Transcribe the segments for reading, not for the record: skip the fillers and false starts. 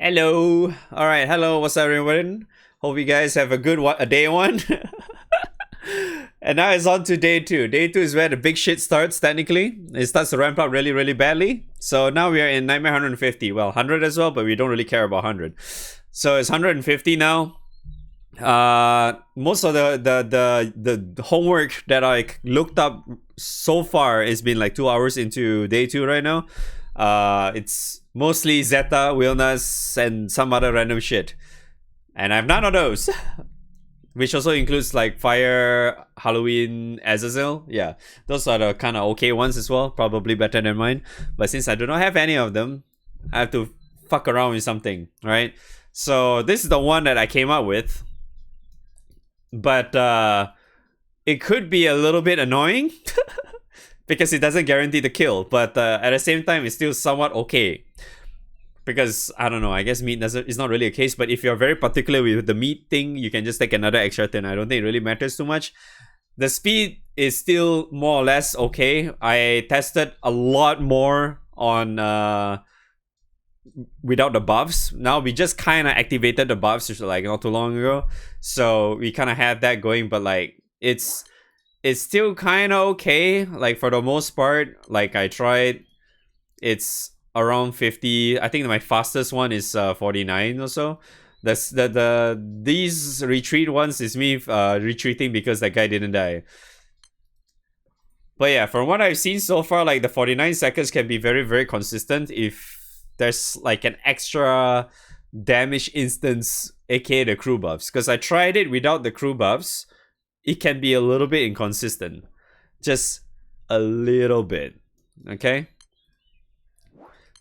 Hello. All right. Hello. What's up, everyone? Hope you guys have a good a day one. And now it's on to day two. Day two is where the big shit starts. Technically, it starts to ramp up really, really badly. So now we are in Nightmare 150. Well, 100 as well, but we don't really care about 100. So it's 150 now. Most of the homework that I looked up so far has been like 2 hours into day two right now. It's mostly GZeta, GWilnas, and some other random shit. And I have none of those. Which also includes like Fire, Halloween, Azazel. Yeah, those are the kind of okay ones as well. Probably better than mine. But since I do not have any of them, I have to fuck around with something, right? So this is the one that I came up with. But it could be a little bit annoying. Because it doesn't guarantee the kill. But at the same time, it's still somewhat okay. Because, I don't know, I guess meat is not really a case. But if you're very particular with the meat thing, you can just take another extra turn. I don't think it really matters too much. The speed is still more or less okay. I tested a lot more on without the buffs. Now we just kind of activated the buffs just like not too long ago. So we kind of have that going. But like, it's still kind of okay. Like for the most part, like I tried, it's around 50. I think my fastest one is 49 or so. These retreat ones is me retreating because that guy didn't die. But yeah, from what I've seen so far, like the 49 seconds can be very, very consistent if there's like an extra damage instance, aka the crew buffs. Because I tried it without the crew buffs, it can be a little bit inconsistent. Just a little bit. Okay?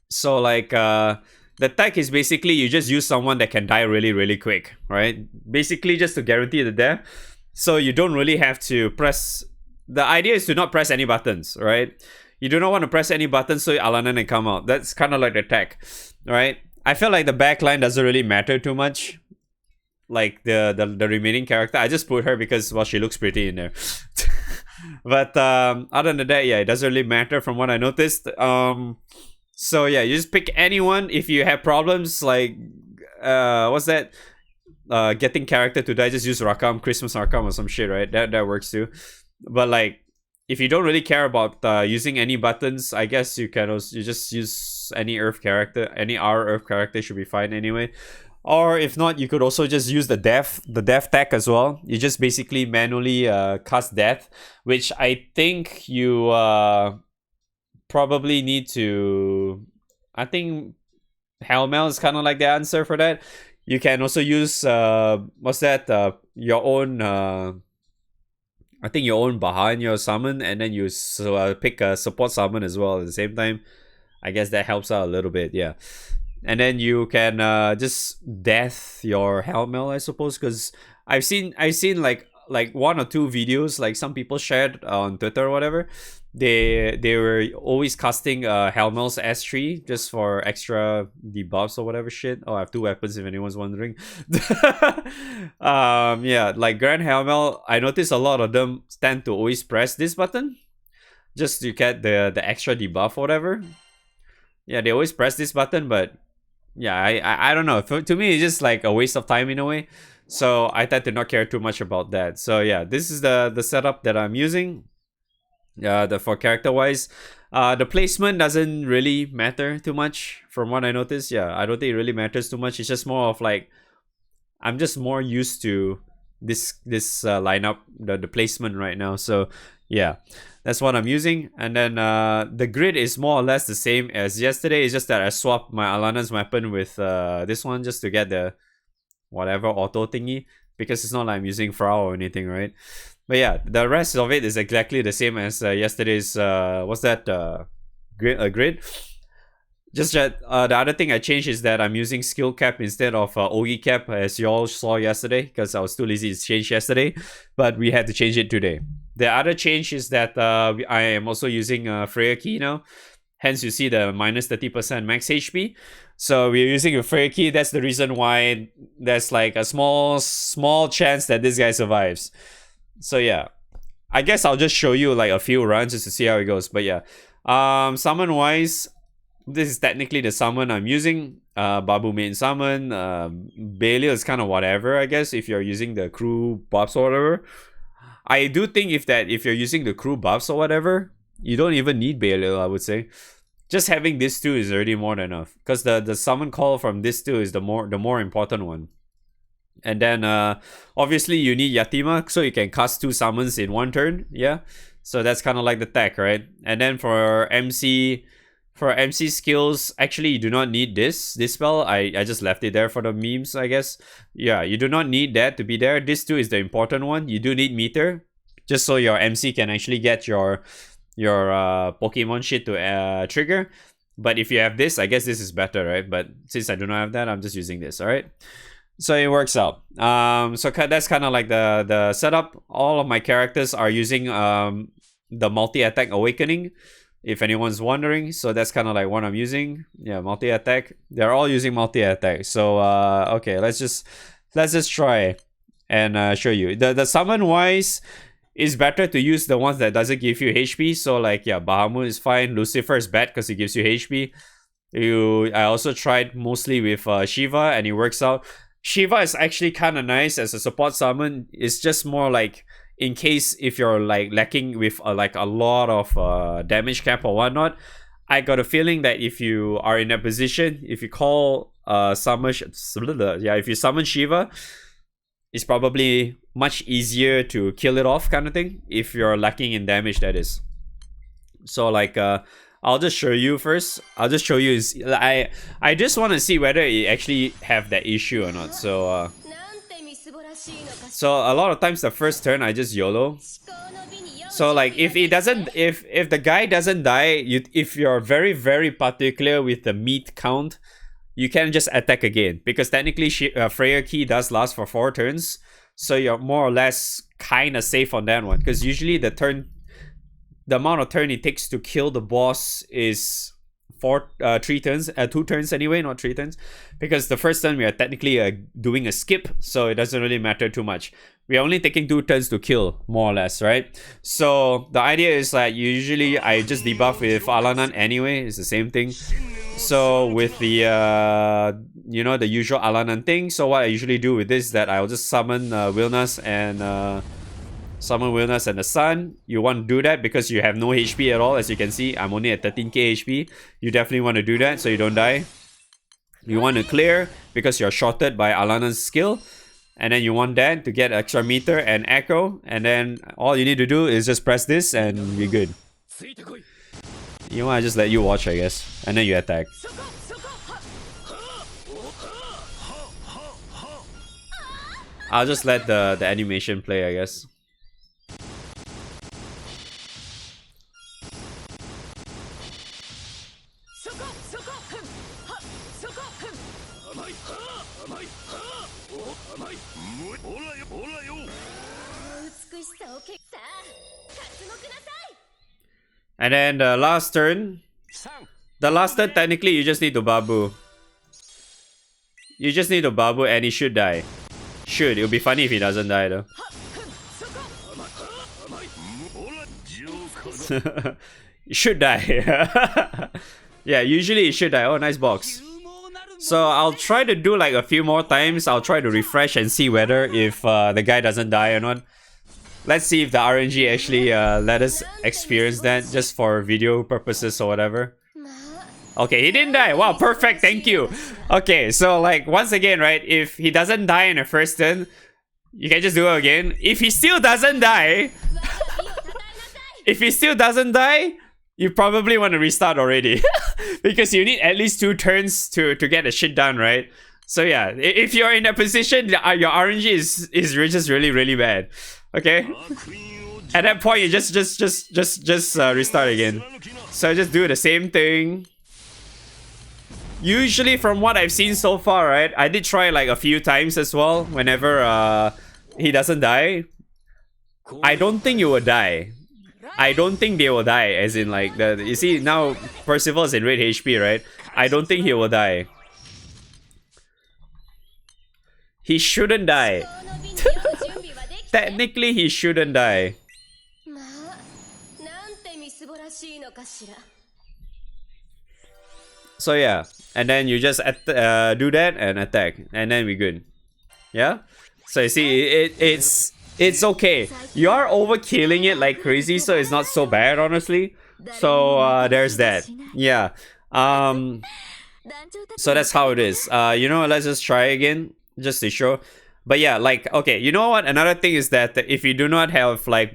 So like the tech is basically you just use someone that can die really, really quick, right? Basically just to guarantee the death. So you don't really have to press. The idea is to not press any buttons, right? You do not want to press any buttons so Alanan can come out. That's kind of like the tech, right? I feel like the backline doesn't really matter too much. Like the remaining character, I just put her because well she looks pretty in there. But other than that, yeah, it doesn't really matter from what I noticed. So yeah, you just pick anyone. If you have problems like what's that? Getting character to die, just use Rakam, Christmas Rakam or some shit, right? That works too. But like, if you don't really care about using any buttons, I guess you can also just use any Earth character, any R Earth character should be fine anyway. Or if not, you could also just use the death tech as well. You just basically manually cast death, which I think you probably need to. I think Hellmail is kind of like the answer for that. You can also use what's that? Your own. I think your own Baha in your summon, and then you pick a support summon as well at the same time. I guess that helps out a little bit, yeah. And then you can just death your Hellmail, I suppose, because I've seen like one or two videos like some people shared on Twitter or whatever. They were always casting Hellmail's S3 just for extra debuffs or whatever shit. Oh, I have two weapons if anyone's wondering. Yeah, like Grand Hellmail, I noticed a lot of them tend to always press this button just to get the extra debuff or whatever. Yeah, they always press this button, but yeah, I don't know. To me, it's just like a waste of time in a way. So I tend to not care too much about that. So yeah, this is the setup that I'm using. For character wise, the placement doesn't really matter too much from what I noticed. Yeah, I don't think it really matters too much. It's just more of like I'm just more used to this lineup, the placement right now. So yeah, that's what I'm using. And then the grid is more or less the same as yesterday. It's just that I swapped my Alana's weapon with this one just to get the whatever auto thingy, because it's not like I'm using Frau or anything, right? But yeah, the rest of it is exactly the same as yesterday's what's that grid. Just that the other thing I changed is that I'm using skill cap instead of Ogi cap, as you all saw yesterday, because I was too lazy to change yesterday, but we had to change it today. The other change is that I am also using Freya key now. Hence, you see the minus 30% max HP. So we're using a Freya key. That's the reason why there's like a small chance that this guy survives. So yeah, I guess I'll just show you like a few runs just to see how it goes. But yeah, summon wise, this is technically the summon I'm using. Babu main summon. Belial is kind of whatever, I guess, if you're using the crew buffs or whatever. I do think if you're using the crew buffs or whatever, you don't even need Belial, I would say. Just having this two is already more than enough. Because the summon call from this two is the more important one. And then obviously you need Yatima, so you can cast 2 summons in 1 turn. Yeah. So that's kind of like the tech, right? And then for MC skills, actually you do not need this spell. I just left it there for the memes, I guess. Yeah, you do not need that to be there. This too is the important one. You do need meter, just so your MC can actually get your Pokemon shit to trigger. But if you have this, I guess this is better, right? But since I do not have that, I'm just using this. All right. So it works out. So that's kind of like the setup. All of my characters are using the multi-attack awakening, if anyone's wondering. So that's kind of like what I'm using. Yeah, multi-attack. They're all using multi-attack. So okay, let's just try and show you. The summon wise is better to use the ones that doesn't give you HP. So like, yeah, Bahamut is fine. Lucifer is bad because it gives you HP. I also tried mostly with Shiva and it works out. Shiva is actually kind of nice as a support summon. It's just more like in case if you're like lacking with like a lot of damage cap or whatnot. I got a feeling that if you are in that position, if you call if you summon Shiva, it's probably much easier to kill it off, kind of thing, if you're lacking in damage, that is. So like I'll just show you first. I'll just show you. I just want to see whether it actually have that issue or not. So a lot of times the first turn I just YOLO. So like if the guy doesn't die, if you're very very particular with the meat count, you can just attack again, because technically Freya key does last for 4 turns. So you're more or less kind of safe on that one, because usually the amount of turn it takes to kill the boss is 2 turns anyway, not 3 turns, because the first turn we are technically doing a skip, so it doesn't really matter too much. We are only taking 2 turns to kill, more or less, right? So the idea is that usually I just debuff with Alanan anyway. It's the same thing. So with the the usual Alanan thing, so what I usually do with this is that I'll just summon Wilnas and the Sun. You want to do that because you have no HP at all. As you can see, I'm only at 13k HP. You definitely want to do that so you don't die. You want to clear because you're shorted by Alanan's skill. And then you want that to get extra meter and echo. And then all you need to do is just press this and you're good. You want to just let you watch, I guess. And then you attack. I'll just let the animation play, I guess. And then the last turn. The last turn, technically, you just need to Babu. You just need to Babu and he should die. Should. It'll be funny if he doesn't die though. It should die. Yeah, usually it should die. Oh, nice box. So I'll try to do like a few more times. I'll try to refresh and see whether if the guy doesn't die or not. Let's see if the RNG actually let us experience that just for video purposes or whatever. Okay, he didn't die. Wow, perfect. Thank you. Okay, so like once again, right? If he doesn't die in the first turn, you can just do it again. If he still doesn't die, you probably want to restart already. Because you need at least 2 turns to get the shit done, right? So yeah, if you're in that position, your RNG is just really, really bad. Okay? At that point, you just restart again. So just do the same thing. Usually, from what I've seen so far, right? I did try like a few times as well. Whenever he doesn't die, I don't think you will die. I don't think they will die. As in like you see now Percival is in red HP, right? I don't think he will die. He shouldn't die. Technically, he shouldn't die. So yeah, and then you just do that and attack, and then we're good. Yeah. So you see, it's okay. You are overkilling it like crazy, so it's not so bad, honestly. So there's that. Yeah. So that's how it is. You know, let's just try again, just to show. But yeah, like, okay, you know what? Another thing is that if you do not have like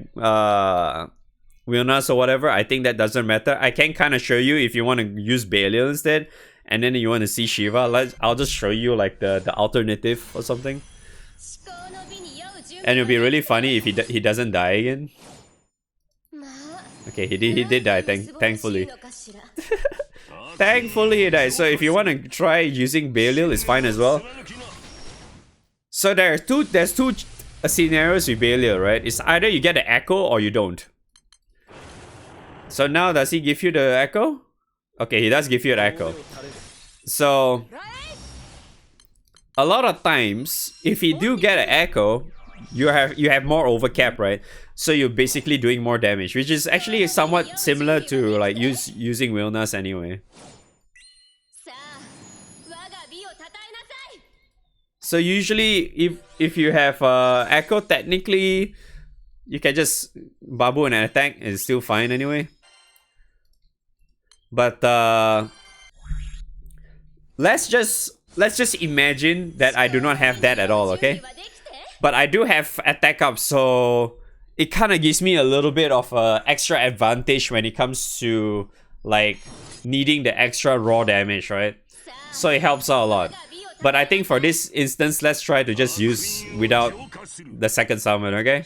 Wilnas or whatever, I think that doesn't matter. I can kind of show you if you want to use Belial instead, and then you want to see Shiva. I'll just show you like the alternative or something. And it'll be really funny if he doesn't die again. Okay, he did die, thankfully. Thankfully he died. So if you want to try using Belial, it's fine as well. So there's two scenarios with Belial, right? It's either you get the echo or you don't. So now does he give you the echo? Okay, he does give you an echo. So a lot of times, if you do get an echo, you have more overcap, right? So you're basically doing more damage, which is actually somewhat similar to like using Wilnas anyway. So usually, if you have echo, technically you can just Babu and attack, and it's still fine anyway. But let's just imagine that I do not have that at all, okay? But I do have attack up, so it kind of gives me a little bit of extra advantage when it comes to like needing the extra raw damage, right? So it helps out a lot. But I think for this instance, let's try to just use without the second summon, okay?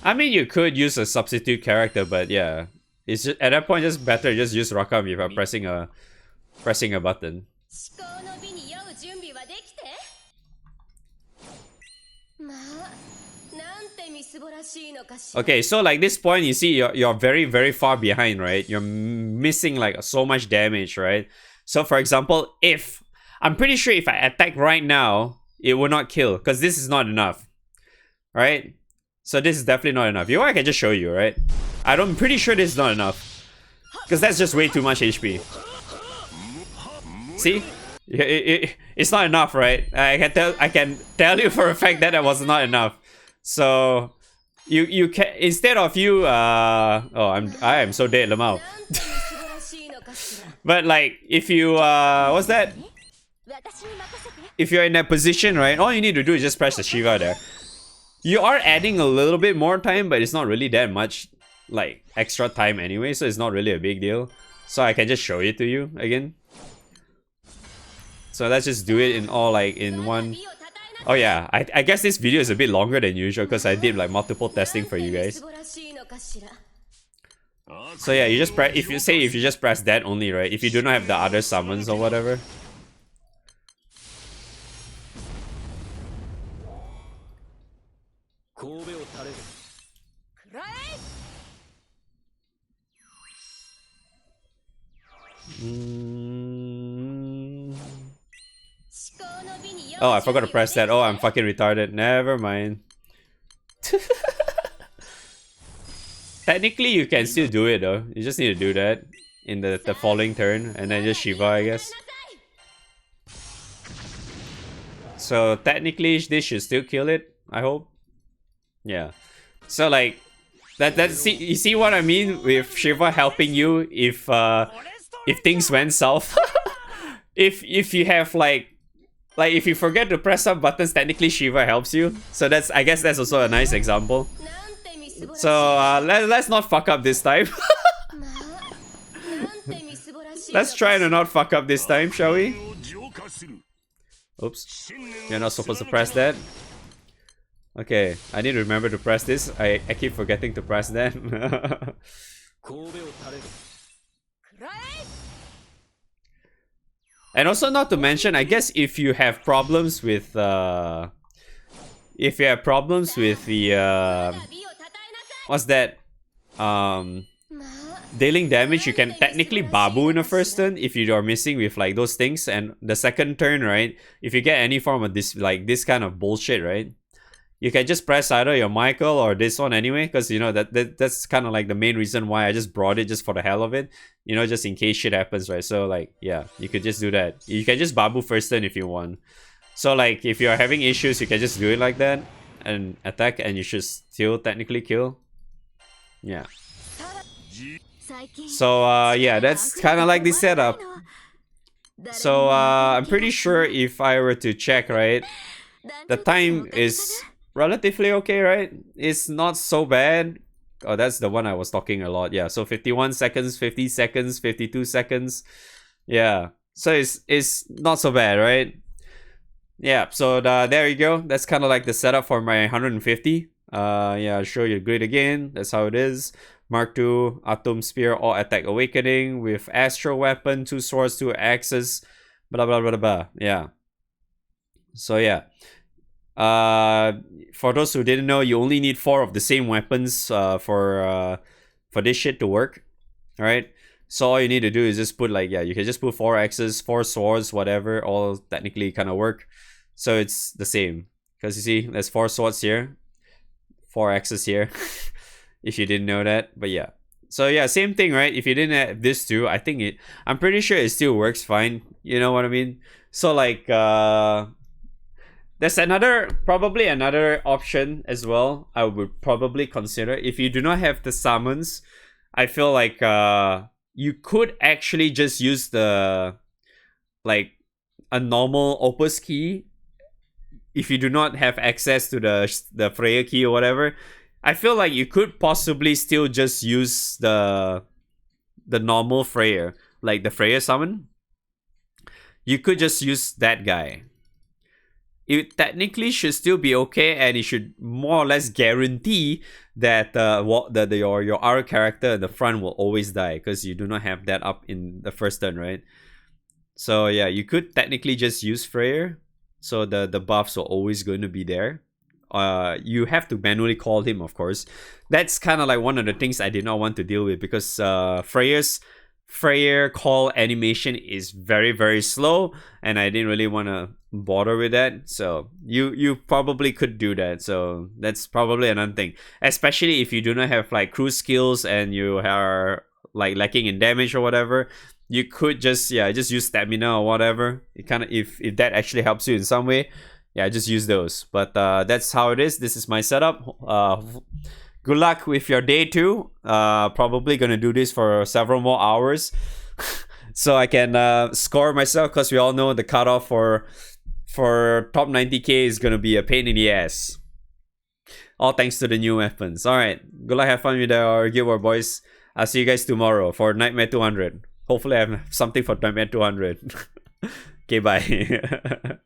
I mean, you could use a substitute character, but yeah, it's just, at that point just better just use Rakam if I'm pressing a button. Okay, so like this point, you see you're very, very far behind, right? You're missing like so much damage, right? So for example, if I'm pretty sure if I attack right now, it will not kill because this is not enough, right? So this is definitely not enough. You know, I can just show you, right? I'm pretty sure this is not enough because that's just way too much HP. See, it's not enough, right? I can tell you for a fact that it was not enough. So you can, instead of you I am so dead, Lamau. But like if you what's that? If you're in that position, right, all you need to do is just press the Shiva there. You are adding a little bit more time, but it's not really that much like extra time anyway, so it's not really a big deal. So I can just show it to you again. So let's just do it in all like in one. Oh yeah, I guess this video is a bit longer than usual because I did like multiple testing for you guys. So yeah, you just press, if you just press that only, right? If you do not have the other summons or whatever. Oh, I forgot to press that. Oh, I'm fucking retarded. Never mind. Technically, you can still do it though. You just need to do that in the following turn and then just Shiva, I guess. So technically, this should still kill it, I hope. Yeah. So like, you see what I mean with Shiva helping you if things went south. if you have like if you forget to press some buttons, technically Shiva helps you. So I guess that's also a nice example. So let's not fuck up this time. Let's try to not fuck up this time, shall we? Oops. You're not supposed to press that. Okay, I need to remember to press this. I keep forgetting to press that. And also, not to mention, I guess if you have problems with the what's that? dealing damage, you can technically Babu in the first turn if you are missing with like those things, and the second turn, right? If you get any form of this like this kind of bullshit, right? You can just press either your Michael or this one anyway, because you know that's kind of like the main reason why I just brought it, just for the hell of it, you know, just in case shit happens, right? So like, yeah, you could just do that. You can just Babu first turn if you want. So like, if you're having issues, you can just do it like that and attack, and you should still technically kill. Yeah. So yeah, that's kind of like the setup. So I'm pretty sure if I were to check, right, the time is relatively okay, right? It's not so bad. Oh, that's the one I was talking a lot. Yeah, so 51 seconds, 50 seconds, 52 seconds. Yeah, so it's not so bad, right? Yeah, so there you go. That's kind of like the setup for my 150. Yeah, I'll show you the grid again. That's how it is. Mark II, Atom Spear, All Attack Awakening with Astro Weapon, 2 swords, 2 axes, blah blah blah blah. Yeah. So yeah. For those who didn't know, you only need 4 of the same weapons for this shit to work. Alright? So all you need to do is just put like, yeah, you can just put 4 axes, 4 swords, whatever, all technically kind of work. So it's the same. Because you see, there's 4 swords here, 4 axes here. If you didn't know that, but yeah. So yeah, same thing, right? If you didn't have this too, I'm pretty sure it still works fine. You know what I mean? So like, there's probably another option as well. I would probably consider if you do not have the summons. I feel like you could actually just use the like a normal Opus key if you do not have access to the Freya key or whatever. I feel like you could possibly still just use the normal Freya, like the Freya summon. You could just use that guy. It technically should still be okay, and it should more or less guarantee that your R character in the front will always die, because you do not have that up in the first turn, right? So yeah, you could technically just use Freyr, so the buffs are always going to be there. You have to manually call him, of course. That's kind of like one of the things I did not want to deal with, because Freyr call animation is very, very slow, and I didn't really want to bother with that. So you probably could do that. So that's probably another thing, especially if you do not have like cruise skills and you are like lacking in damage or whatever. You could just use stamina or whatever. It kind of, if that actually helps you in some way, yeah, just use those. But that's how it is. This is my setup. Good luck with your day 2. Probably gonna do this for several more hours so I can score myself, because we all know the cutoff for top 90k is gonna be a pain in the ass. All thanks to the new weapons. Alright, good luck, have fun with our Guild War, boys. I'll see you guys tomorrow for Nightmare 200. Hopefully I have something for Nightmare 200. Okay, bye.